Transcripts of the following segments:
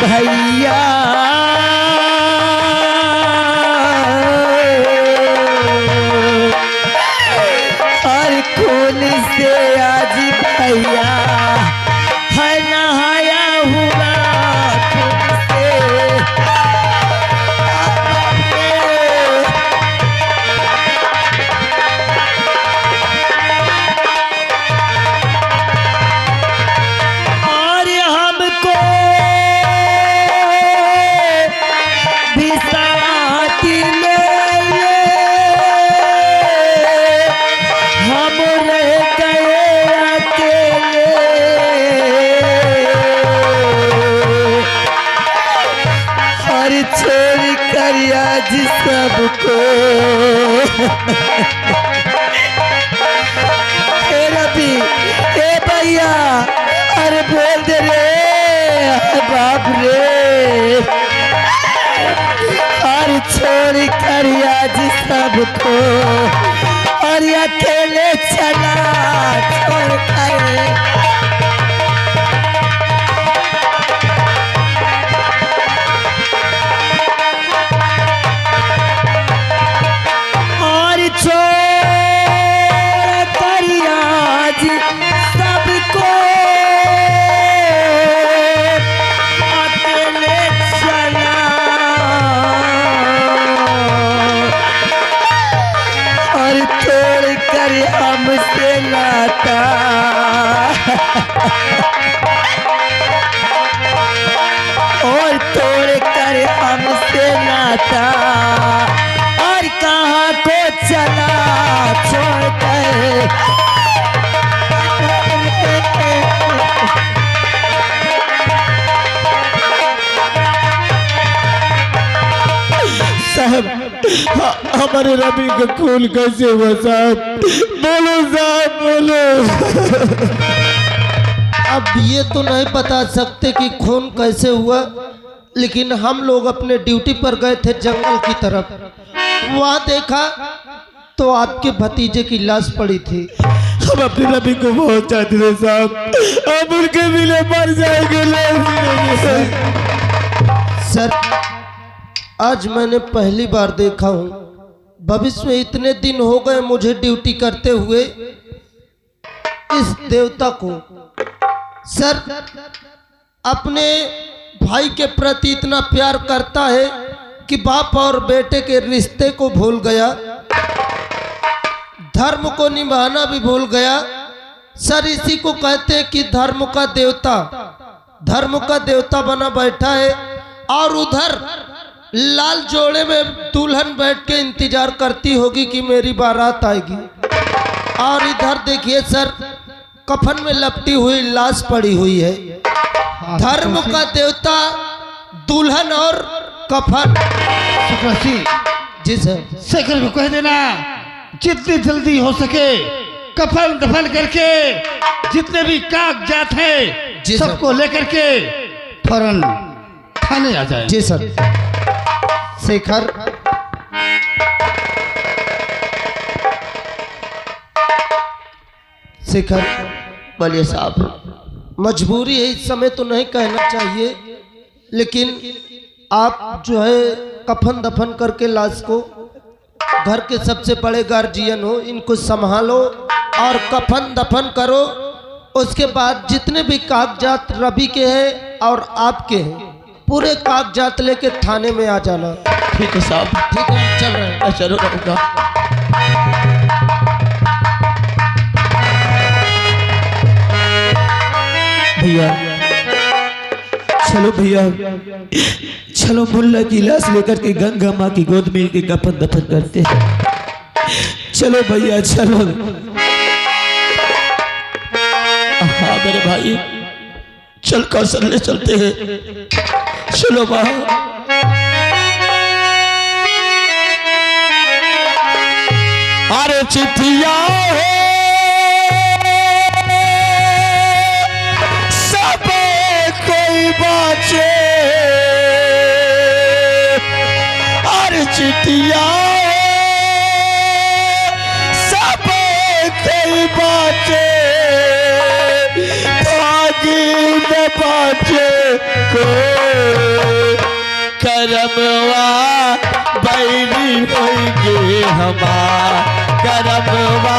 भैया और खून से आज भैया है नहाया हुआ खून से। और हमको भी साथ ले हम रह गए अकेले। और छोड़ कर आज सबको ए रबी ए भैया अरे बोल दे रे बाप रे। और छोड़ कर आज सबको और अकेले चला छोड़ कर। और छोड़ कर आज सबको अकेले चला। और छोड़ कर हमसे नाता और तोड़ कर हमसे नाता और कहाँ को चला छोड़ कर। साहब हमारे रबी का खून कैसे हुआ साहब? बोलो साहब बोलो। अब ये तो नहीं बता सकते कि खून कैसे हुआ, लेकिन हम लोग अपने ड्यूटी पर गए थे जंगल की तरफ। वहाँ देखा तो आपके भतीजे की लाश पड़ी थी। हम अपने रबी को बहुत चाहते थे साहब, अब उनके मिले मर जाएंगे सर आज मैंने पहली बार देखा हूँ, भविष्य में इतने दिन हो गए मुझे ड्यूटी करते हुए, इस देवता को सर अपने भाई के प्रति इतना प्यार करता है कि बाप और बेटे के रिश्ते को भूल गया, धर्म को निभाना भी भूल गया। सर इसी को कहते हैं कि धर्म का देवता बना बैठा है। और उधर लाल जोड़े में दुल्हन बैठ के इंतजार करती होगी कि मेरी बारात आएगी, और इधर देखिए सर कफन में लपटी हुई लाश पड़ी हुई है। धर्म का देवता, दुल्हन और कफन। जी सर। शेखर को कह देना जितनी जल्दी हो सके कफन दफन करके जितने भी कागजात हैं सबको लेकर के फौरन थाने आ जाए। जी सर। शेखर बोलिए साहब, मजबूरी है इस समय तो नहीं कहना चाहिए, लेकिन आप जो है कफन दफन करके लाश को, घर के सबसे बड़े गार्जियन हो, इनको संभालो और कफन दफन करो। उसके बाद जितने भी कागजात रवि के हैं और आपके हैं पूरे कागजात लेके थाने में आ जाना। ठीक है साहब। ठीक है चल रहे हैं। चलो रहूँगा। भैया चलो भैया चलो, मुल्ला की लाश लेकर के गंगा माँ की गोद में के कफन दफन करते हैं। चलो भैया चलो। हाँ मेरे भाई चल कौशल ले चलते हैं। चलो वहाँ अरे चिट्ठिया सब कोई बाचे, अरे चिट्ठिया सब कोई बाचे, बाचे को करमवा बैरी होइगे हमार, करमवा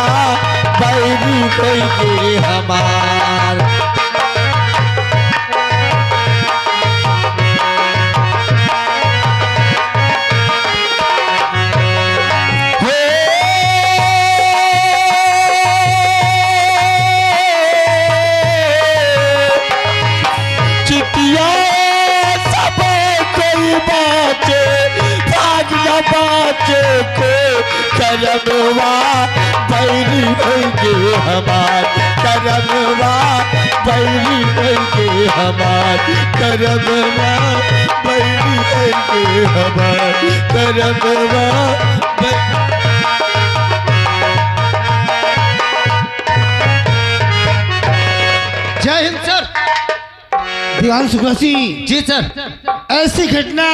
बैरी होइगे हमार। बाचे को करमवा बैरी होइगे हमार, करमवा बैरी होइगे हमार, करमवा बैरी होइगे हमार, करमवा जय हिंद सर। दीवान शुक्ला सिंह जी सर। ऐसी घटना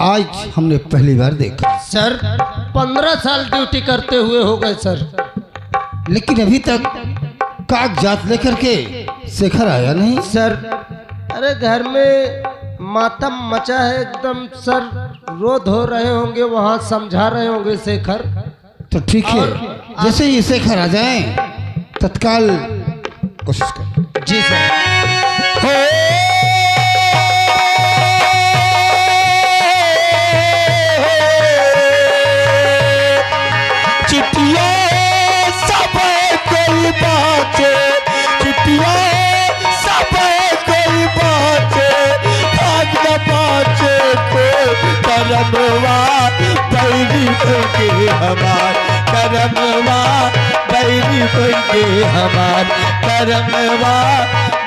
आज हमने पहली बार देखा सर 15 साल ड्यूटी करते हुए हो गए सर, लेकिन अभी तक कागजात लेकर के शेखर आया नहीं सर। अरे घर में मातम मचा है एकदम सर, रो धो रहे होंगे, वहाँ समझा रहे होंगे शेखर। तो ठीक है, जैसे ही शेखर आ जाए तत्काल कोशिश कर। जी सर। चिट्ठिया सब कोई बाचे, चिट्ठिया सब कोई बाचे, भाग न बाचे को करमवा बैरी होइगे हमार, करमवा बैरी होइगे हमार, करमवा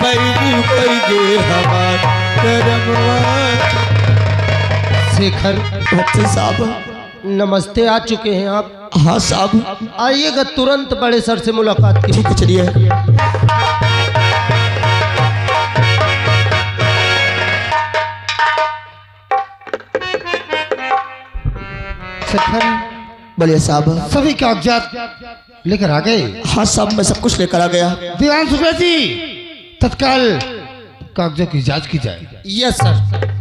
बैरी होइगे हमार, करमवा। शेखर साहब नमस्ते, आ चुके हैं आप? हाँ साहब। आइएगा तुरंत बड़े सर से मुलाकात की। ठीक है चलिए। शेखर बोलिए साहब। सभी कागजात लेकर आ गए? हाँ साहब मैं सब कुछ लेकर आ गया। दीवान शुक्ला जी तत्काल कागजों की जांच की जाए। Yes sir.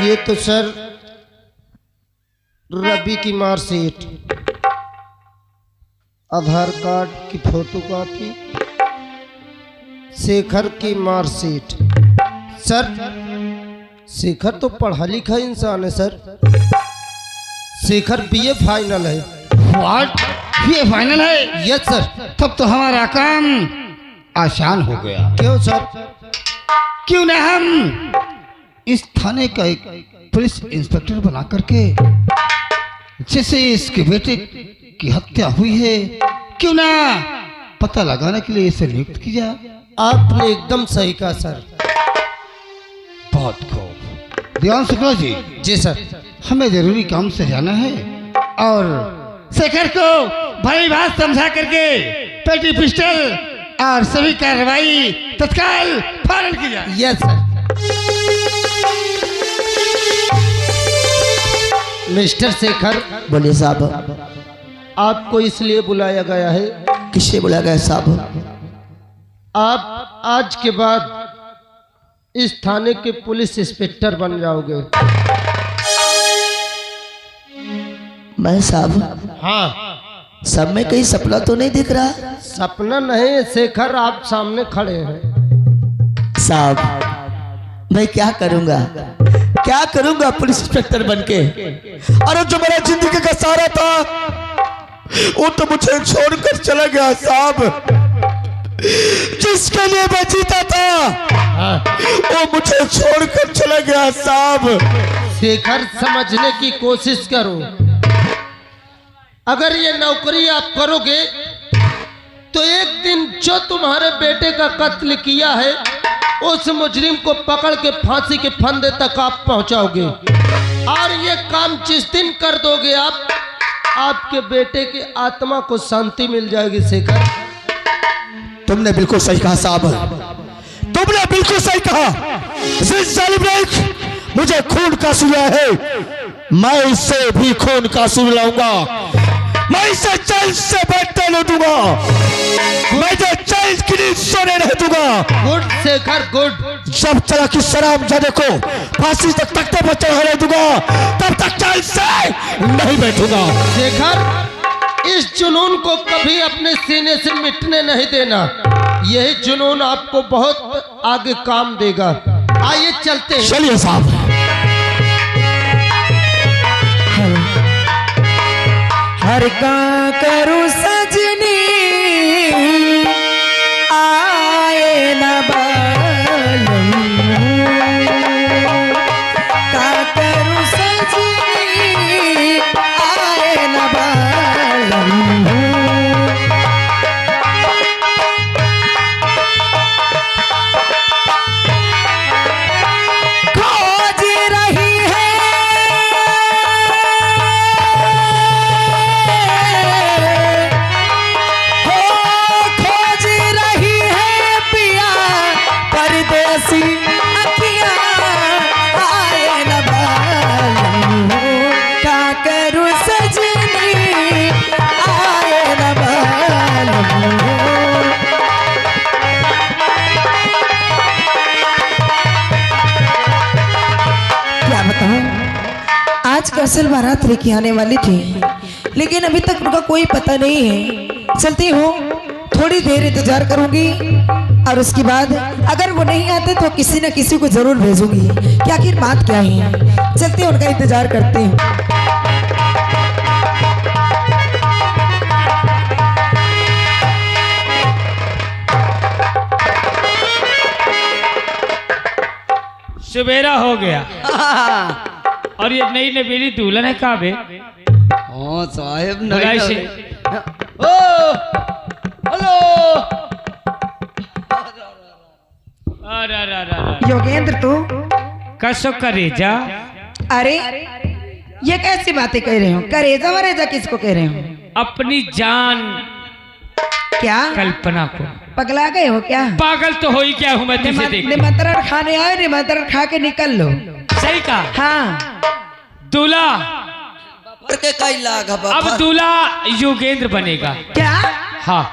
ये तो सर रवि की मार्कशीट, आधार कार्ड की फोटोकॉपी, शेखर की मार्कशीट। सर शेखर तो पढ़ा लिखा इंसान है सर, शेखर बीए फाइनल है। व्हाट? ये फाइनल है? Yes sir. तब तो हमारा काम आसान हो गया। क्यों सर? क्यों ना हम इस थाने का एक पुलिस इंस्पेक्टर बना करके, जैसे इसके बेटे की हत्या हुई है, क्यों ना पता लगाने के लिए इसे नियुक्त किया। आपने एकदम सही कहा सर। बहुत खूब। दीवान शुक्ला जी। जी सर। हमें जरूरी काम से जाना है और शेखर को भली बात समझा करके पेटी पिस्टल और सभी कार्रवाई तत्काल फौरन की जाए। Yes sir. मिस्टर शेखर। बोलिए साहब। आपको इसलिए बुलाया गया है। किससे बुलाया गया साहब? आप आज के बाद इस थाने के पुलिस इंस्पेक्टर बन जाओगे। मैं साहब? हाँ। सब में कहीं सपना तो नहीं दिख रहा? सपना नहीं शेखर, आप सामने खड़े हैं। साहब मैं क्या करूंगा, क्या करूंगा पुलिस इंस्पेक्टर बनके? अरे जो मेरा जिंदगी का सारा था वो तो मुझे छोड़कर चला गया साहब। जिसके लिए मैं जीता था वो मुझे छोड़कर चला गया साहब। शेखर समझने की कोशिश करो, अगर ये नौकरी आप करोगे तो एक दिन जो तुम्हारे बेटे का कत्ल किया है उस मुजरिम को पकड़ के फांसी के फंदे तक आप पहुंचाओगे। और ये काम जिस दिन कर दोगे आप, आपके बेटे की आत्मा को शांति मिल जाएगी। शेखर तुमने बिल्कुल सही कहा साहब, तुमने बिल्कुल सही कहा। जिस जालिम ने मुझे खून का सुला है मैं इससे भी खून का सुल लाऊंगा। मैं इसे जेल से बैठने नहीं दूंगा, मैं इसे जेल के लिए सोने नहीं दूंगा। Good Shekhar good. जब तक कि शराब जाने को फांसी तक तख्ते पर चढ़ाने दूंगा तब तक जेल से नहीं बैठूंगा। शेखर, इस जुनून को कभी अपने सीने से मिटने नहीं देना। यही जुनून आपको बहुत आगे काम देगा। आइए चलते हैं। चलिए साहब। हर का करूं सजनी आए न बालम, का करूं सजनी आए न बालम। खोज रही है हो, खोज रही है पिया परदेसी अखियां आए न बालम। का करूं सजनी आए न बालम। क्या बताऊं, आज कौशल बारात लेके आने वाली थी, लेकिन अभी तक उनका कोई पता नहीं है। चलती हूँ, थोड़ी देर इंतजार करूंगी और उसके बाद अगर वो नहीं आते तो किसी न किसी को जरूर भेजूंगी कि आखिर बात क्या है। चलती हूँ, उनका इंतजार करती हूँ। सवेरा हो गया और ये नई नवेली दुल्हन है कहाँ बे? हाँ साहब, बुलाई से ओ हेलो अरे योगेंद्र, तू कसो करेजा? अरे ये कैसी बातें कह रहे हो? करेजा वरेजा किसको कह रहे हो? अपनी जान क्या कल्पना को। पगला गए हो क्या? पागल तो हो ही क्या हूँ मैं तुझे देख। निमंत्रण खाने आए, निमंत्रण खा के निकल लो। सही कहा। हाँ, दूल्हा अब अब दूल्हा योगेंद्र बनेगा। क्या हाँ,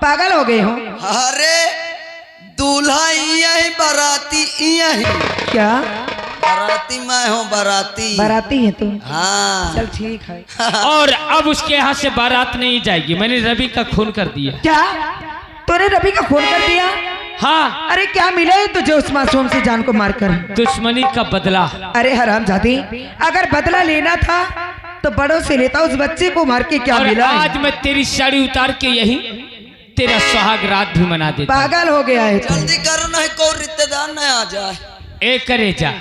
पागल हो गए हो? अरे दूल्हा यही बाराती यही क्या बाराती मैं हूँ बाराती। बाराती है तू? हाँ चल ठीक है। और अब उसके यहाँ से बारात नहीं जाएगी। मैंने रवि का खून कर दिया। क्या तूने रवि का खून कर दिया? हाँ, अरे क्या मिला है तुझे उस मासूम से जान को मारकर? दुश्मनी का बदला। अरे हरामजादी, अगर बदला लेना था तो बड़ों से लेता, उस बच्चे को मार के क्या और मिला है? आज मैं तेरी साड़ी उतार के यही तेरा सुहाग रात भी मना देता। पागल हो गया है तू। जल्दी करो नहीं कोई रिश्तेदार न आ जाए। ए करेजा,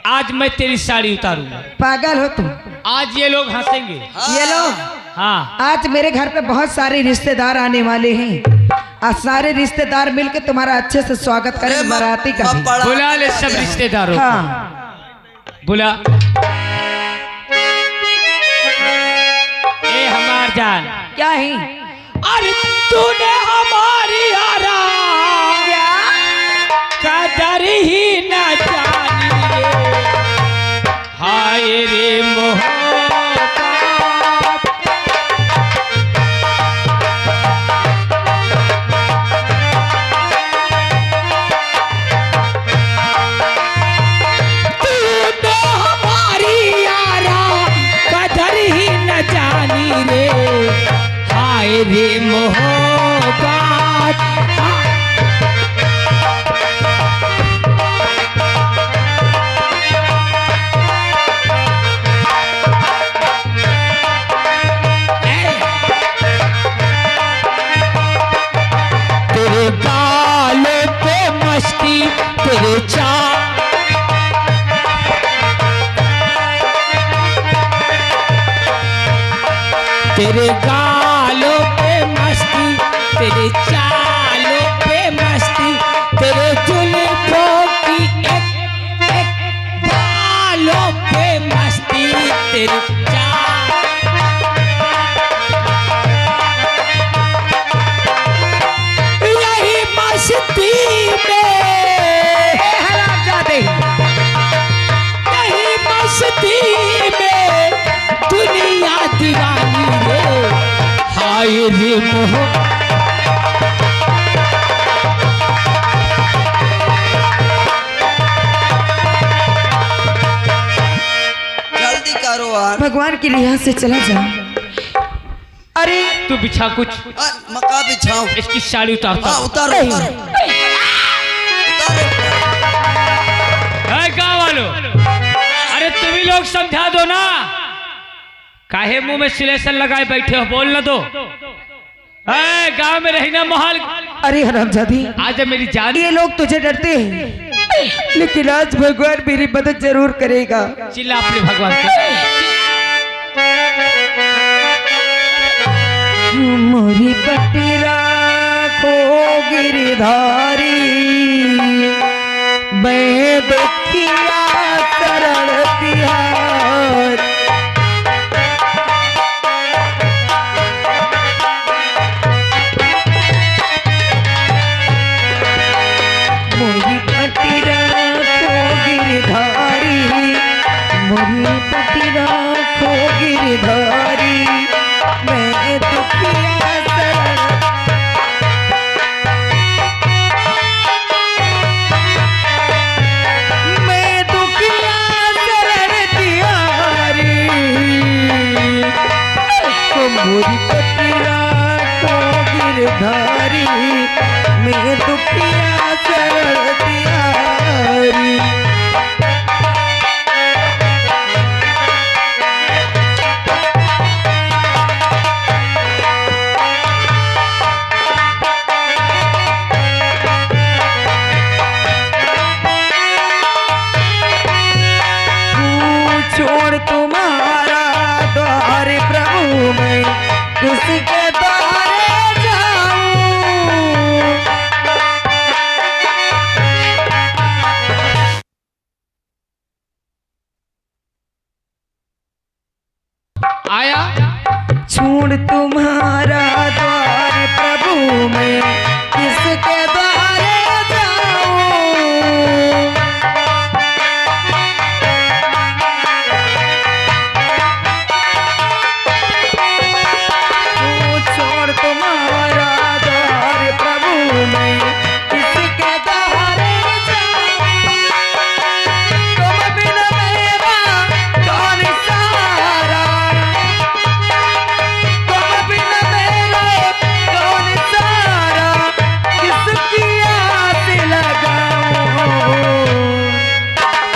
आज मैं तेरी साड़ी उतारूंगा। पागल हो तुम? आज ये लोग हंसेंगे। ये लोग, हाँ, आज मेरे घर पे बहुत सारे रिश्तेदार आने वाले हैं। आज सारे रिश्तेदार मिलके तुम्हारा अच्छे से स्वागत करेंगे बाराती का भी। बुला ले सब रिश्तेदारों को। हाँ, बुला। ए हमार जान, क्या है? अरे तूने हमारी हरा कदर ही न जानी रे। हाय रे मोहब्बत, तूने हमारी यारा कदर ही न जानी रे। हाय रे मोहब्बत, तेरे गालों पे मस्ती, तेरे तेरे गालों पे मस्ती, तेरे चालों पे मस्ती, तेरे जुल्फों की एक एक बालों पे मस्ती, तेरे यही मस्ती में हरामजादे, यही मस्ती में दुनिया दीवानी जल्दी करो यार। भगवान के लिए यहाँ से चला जा। अरे तू बिछा कुछ, मका बिछाओ। इसकी साड़ी उतारता हाँ हूं। उतारो उतारो गाँव वालों, अरे तुम ही लोग समझा दो ना, काहे मुंह में सिलेशन लगाए बैठे हो, बोल ना दो। गांव में रही ना माहौल। अरे हरामजादी, आज मेरी जान। ये लोग तुझे डरते हैं, लेकिन आज भगवान मेरी मदद जरूर करेगा। चिल्ला अपने भगवान से। मोरी पट्टी राखो गिरधारी, मैं दुखिया शरण तिहार। मोरी पट्टी राखो गिरधारी, मोरी पट्टी राखो गिरधारी, मैं दुखिया शरण। मैं दुखिया शरण तिहारी, मोरी पट्टी राखो गिरधारी, मैं दुखिया शरण तिहारी। छोड़ तुम्हारा द्वार प्रभु, मैं किसके द्वारे जाऊं। आया छोड़ तुम्हारा द्वार प्रभु, मैं किसके द्वारे जाऊं। छोड़ तुम्हारा द्वार प्रभु, मैं किसके द्वारे जाऊं। तुम बिन मेरा कौन सहारा, तुम बिन मेरा कौन सहारा, किसकी आस लगाऊं।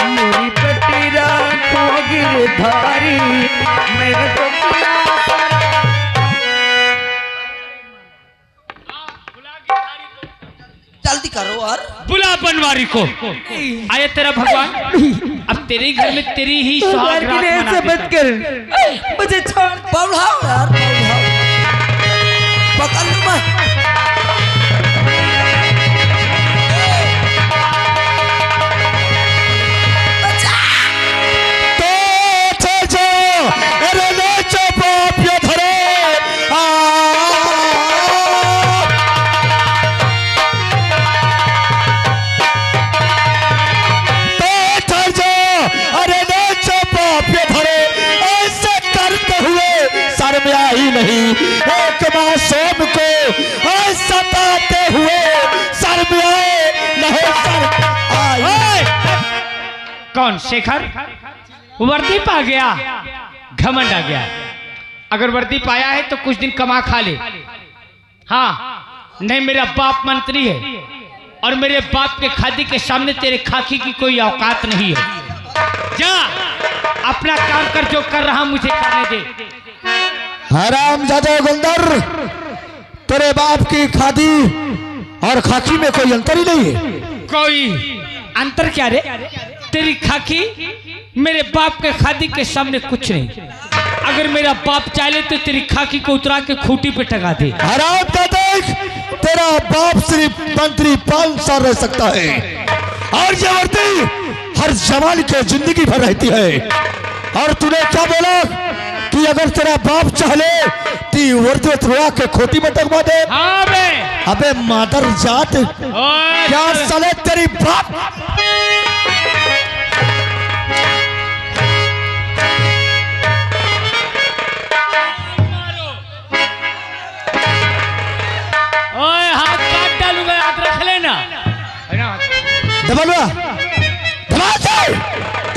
मोरी पट्टी राखो गिरधारी, मैं तो जल्दी करो यार। बुला बनवारी को। आया तेरा भगवान, अब तेरे घर में तेरी ही सुहाग रात मना से मत कर, मुझे छोड़। पढ़ाओ यार पढ़ाओ। पकड़ लो मैं। नहीं एक मासूम को सताते हुए सर में आए नहीं सर आए। कौन शेखर? वर्दी पा गया, घमंड आ गया। अगर वर्दी पाया है तो कुछ दिन कमा खा ले। हाँ नहीं, मेरा बाप मंत्री है और मेरे बाप के खादी के सामने तेरे खाकी की कोई औकात नहीं है। जा अपना काम कर, जो कर रहा मुझे करने दे। हरामजादे गुंदर, तेरे बाप की खादी और खाकी में कोई अंतर ही नहीं है। कोई अंतर क्या रे? तेरी खाकी मेरे बाप के खादी के सामने कुछ नहीं। अगर मेरा बाप चाहे तो तेरी खाकी को उतरा के खूंटी पे टंगा दे। हरामजादे, तेरा बाप सिर्फ मंत्री 5 साल रह सकता है और ये वर्दी हर जवान के जिंदगी भर रहती है। और तूने क्या बोला कि अगर तेरा बाप चाहे तो वर्दी उतरा के खोटी में टंगवा दे? हाँ बे। अबे मादर जात, क्या साले तेरी बाप धमालुआ,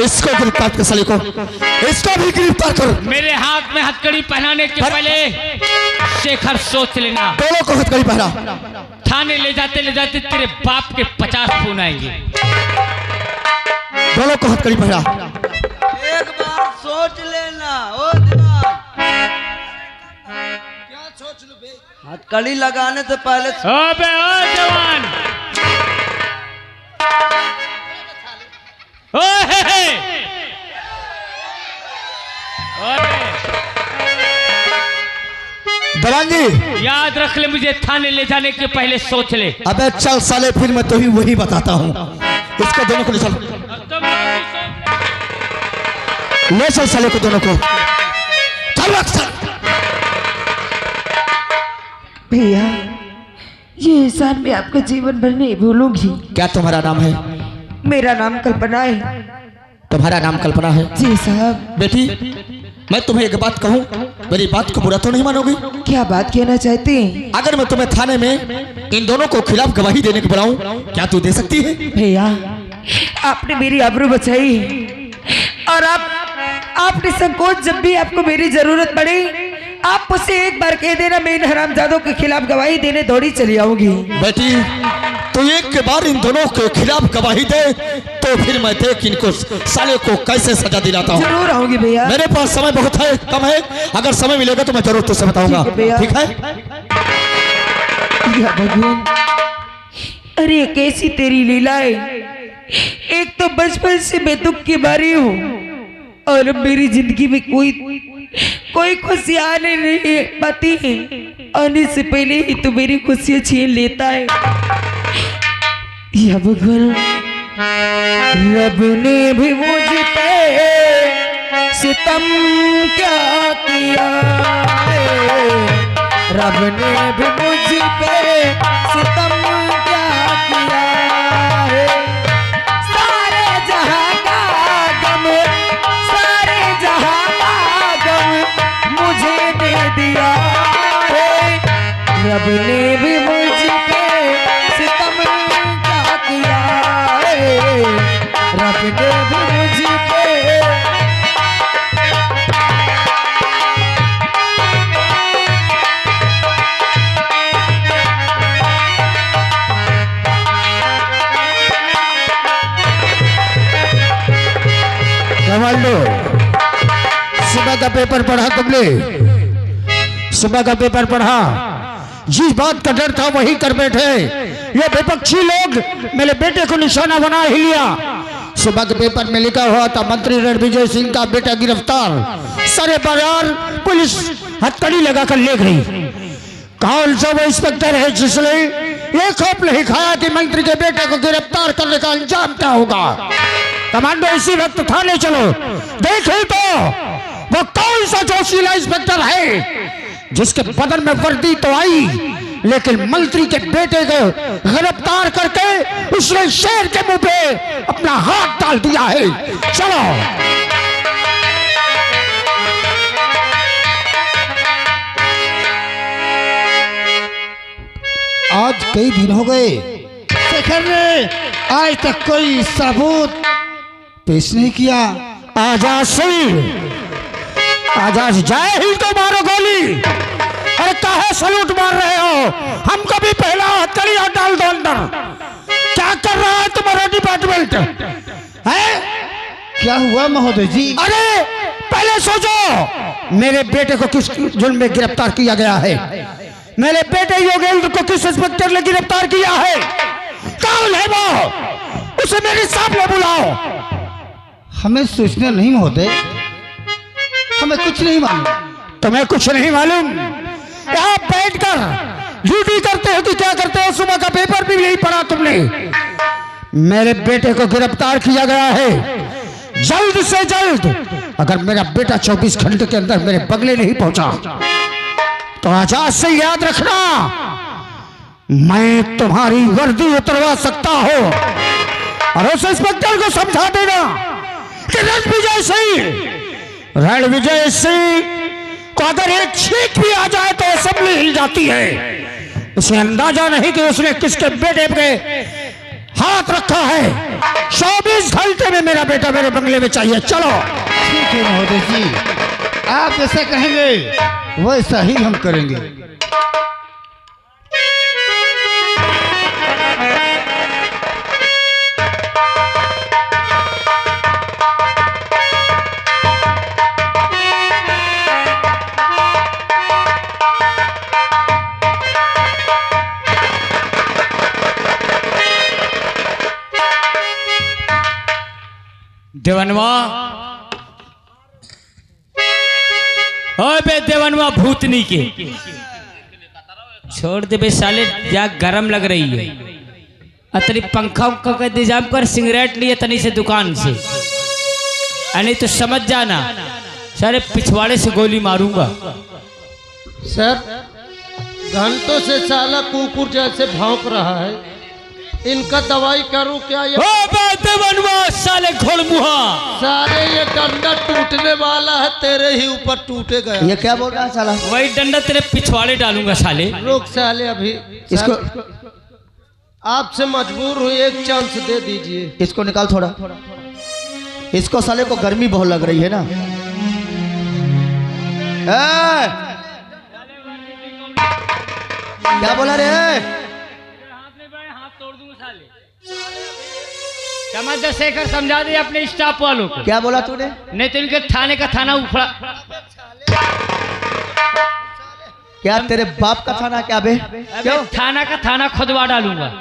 इसको गिरफ्तार कर, साले को इसको भी गिरफ्तार कर। मेरे हाथ में हथकड़ी पहनाने के पहले शेखर सोच लेना। दोनों को हथकड़ी पहना। थाने ले जाते तेरे बाप के 50 फोन आएंगे। दोनों को हथकड़ी पहना। एक बार सोच लेना ओ दिमाग। क्या सोच लूं बे? हथकड़ी लगाने से पहले अबे ओ जवान, ओए दलान जी, याद रख ले, मुझे थाने ले जाने के पहले सोच ले। अबे चल साले, फिर मैं तो ही वही बताता हूँ। इसको दोनों को ले चल, ले चल साले को, दोनों को चल अक्सर। भैया, ये एहसान मैं आपका जीवन भर नहीं भूलूंगी। क्या तुम्हारा नाम है? मेरा नाम कल्पना है। तुम्हारा नाम कल्पना है? जी साहब। बेटी, मैं तुम्हें एक बात कहूँ, मेरी बात को बुरा तो नहीं मानोगी? क्या बात कहना चाहते हैं? अगर मैं तुम्हें थाने में इन दोनों को खिलाफ गवाही देने को बुलाऊं, क्या तू दे सकती है? भैया, आपने मेरी आबरू बचाई और आपने संकोच, जब भी आपको मेरी जरूरत पड़े आप मुझसे एक बार कह देना, मैं इन हरामजादों के खिलाफ गवाही देने दौड़ी चली आऊंगी। बेटी, तो एक के बार इन दोनों के खिलाफ गवाही दे तो फिर मैं देख इनको साले को कैसे सजा दिलाता हूँ। जरूर आऊंगी भैया। मेरे पास समय बहुत है, कम है, अगर समय मिलेगा तो मैं जरूर तुझसे बताऊंगा। ठीक है? या भगवान, अरे कैसी तेरी लीला है। एक तो बचपन से मैं दुख की मारी हूँ और अब मेरी जिंदगी में कोई खुशी आने नहीं पाती है। आने से पहले ही तो मेरी खुशियां छीन लेता है। या भगवान, रब ने भी मुझ पे सितम क्या किया है, रब ने भी मुझ पे सितम क्या किया है। सारे जहां का गम, सारे जहां का गम मुझे दे दिया है, रब ने भी मुझ पे सितम क्या किया है, रब ने भी मुझ पे। सुबह का पेपर पढ़ा तुमने? सुबह का पेपर पढ़ा? जिस बात का डर था वही कर बैठे। ये विपक्षी लोग मेरे बेटे को निशाना बना ही लिया। सुबह के पेपर में लिखा हुआ था मंत्री रणविजय सिंह का बेटा गिरफ्तार। सारे बाजार पुलिस हथकड़ी लगाकर ले गई। कौन सा वो इंस्पेक्टर है जिसने ये खौफ नहीं खाया कि मंत्री के बेटे को गिरफ्तार करने का अंजाम क्या होगा? कमांडो, इसी वक्त थाने चलो, देखे तो वो कौन सा जोशीला इंस्पेक्टर है जिसके बदन में वर्दी तो आई लेकिन मंत्री के बेटे को गिरफ्तार करके उसने शेर के मुंह पे अपना हाथ डाल दिया है। चलो। आज कई दिन हो गए शेखर ने आज तक कोई सबूत पेश नहीं किया। आजाद सिंह, आजाद जाए ही तो मारो गोली। अरे काहे सलूट मार रहे हो? हमको भी पहला हथकड़ियां डाल दो अंदर। क्या कर रहा है तुम्हारा डिपार्टमेंट है? क्या हुआ महोदय जी? अरे पहले सोचो, मेरे बेटे को किस जुर्म में गिरफ्तार किया गया है? मेरे बेटे योगेंद्र को किस इंस्पेक्टर ने गिरफ्तार किया है? कौन है वो? उसे मेरे सामने बुलाओ। हमें सूचना नहीं महोदय, हमें कुछ नहीं मालूम। तुम्हें कुछ नहीं मालूम? यहाँ बैठकर ड्यूटी करते हो कि क्या करते हो? सुबह का पेपर भी यही पढ़ा तुमने। मेरे बेटे को गिरफ्तार किया गया है। जल्द से जल्द अगर मेरा बेटा 24 घंटे के अंदर मेरे बगले नहीं पहुंचा तो आजाद से याद रखना, मैं तुम्हारी वर्दी उतरवा सकता हूं। और उस इंस्पेक्टर को समझा देना कि रणविजय सिंह को अगर एक छींक भी आ जाए तो असेंबली हिल जाती है। उसे अंदाजा नहीं कि उसने किसके बेटे पे हाथ रखा है 24 घंटे में मेरा बेटा मेरे बंगले में चाहिए। चलो। ठीक है महोदय जी, आप जैसा कहेंगे वैसा ही हम करेंगे। देवनवा, ओए बे देवनवा भूतनी के छोड़ दे बे साले, जा गरम लग रही है। अतरी पंखा उंखा का इंतजाम कर, सिगरेट लिए तनी से दुकान से, नहीं तो समझ जाना सारे पिछवाड़े से गोली मारूंगा। सर घंटों से साला कुकुर जैसे भौंक रहा है, इनका दवाई करूं क्या? ये साले घोड़मुहा, सारे ये डंडा टूटने वाला है, तेरे ही ऊपर टूटे गया। ये क्या बोल रहा है साला? वही डंडा तेरे पिछवाड़े डालूंगा साले। रुक साले, अभी इसको आपसे मजबूर हुई, एक चांस दे दीजिए। इसको निकाल थोड़ा, इसको साले को गर्मी बहुत लग रही है ना। क्या बोला रे? समझ शेखर, समझा दे अपने स्टाफ वालों को। क्या बोला तूने? नहीं तो इनके थाने का थाना उखड़ा। क्या तेरे बाप का थाना क्या बे? क्यों? थाना का थाना खुदवा डालूंगा।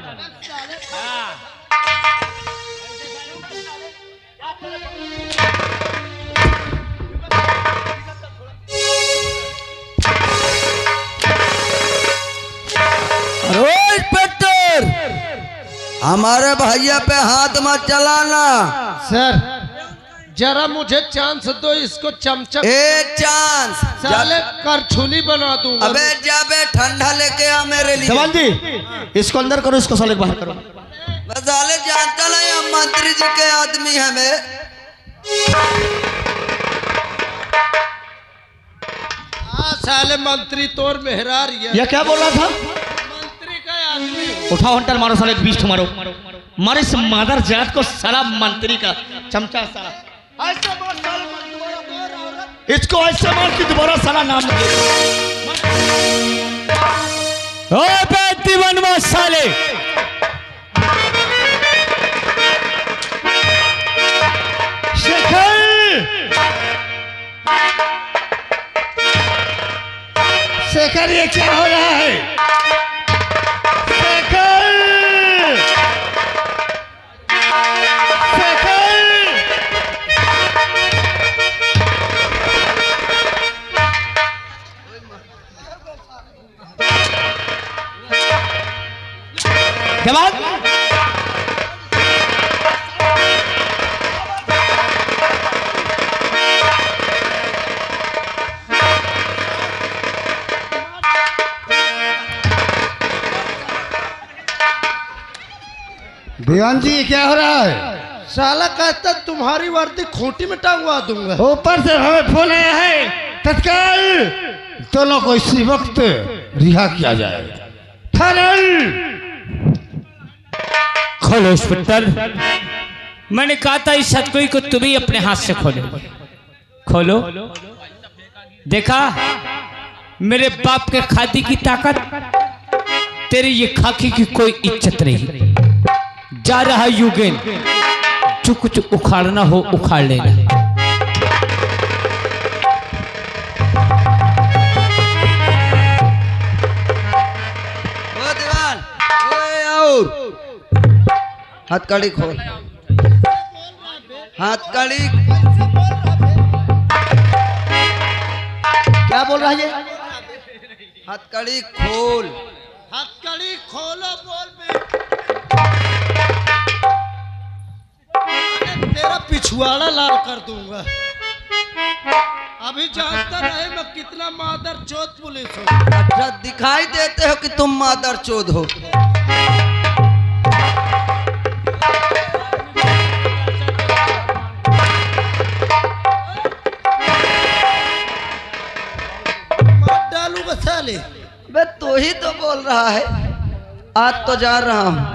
हमारे भैया पे हाथ मत चलाना। सर जरा मुझे चांस दो, इसको चमचा एक चांस साले करछुली बना दूंगा। अबे जाबे ठंडा लेके आ मेरे लिए। जवान जी इसको अंदर करो, इसको साले बाहर करो। साले जानता नहीं हम मंत्री जी के आदमी हैं। मैं साले मंत्री तोर मेहरार ये क्या बोल रहा था? मंत्री का आदमी। उठाओ हंटर मारो साले, 20 मारो मारे इस मादर जात को साला मंत्री का चमचा साला। ऐसे मार साला, इसको ऐसे मार कि दोबारा साला नाम ओ दीवानवा साले, शेखर शेखर ये क्या हो रहा है? शेखर शेखर जवाब। दीवान जी क्या हो रहा है? साला कहता तुम्हारी वर्दी खूंटी में टांगवा दूंगा। ऊपर से हमें फोन आया है, तत्काल दोनों को इसी वक्त रिहा किया जाए। खोलो इंस्पेक्टर, मैंने कहा था इस हथकड़ी को तुम ही अपने हाथ से खोलो। खोलो। देखा मेरे बाप के खादी की ताकत, तेरी ये खाकी की कोई इज्जत नहीं। जा रहा युगेन, जो कुछ उखाड़ना हो उखाड़ लेना। ओ दीवान, ओए और हथकड़ी खोल। हथकड़ी क्या बोल रहा है ये? हथकड़ी खोल। हथकड़ी खोलो, बोल बे। तेरा पिछवाड़ा लाल कर दूंगा। अभी जानता रहे मैं कितना मादर चोद पुलिस हूँ। अच्छा दिखाई देते हो कि तुम मादर चोद हो। मार डालूंगा साले। बे तू ही तो बोल रहा है, आज तो जा रहा हूँ।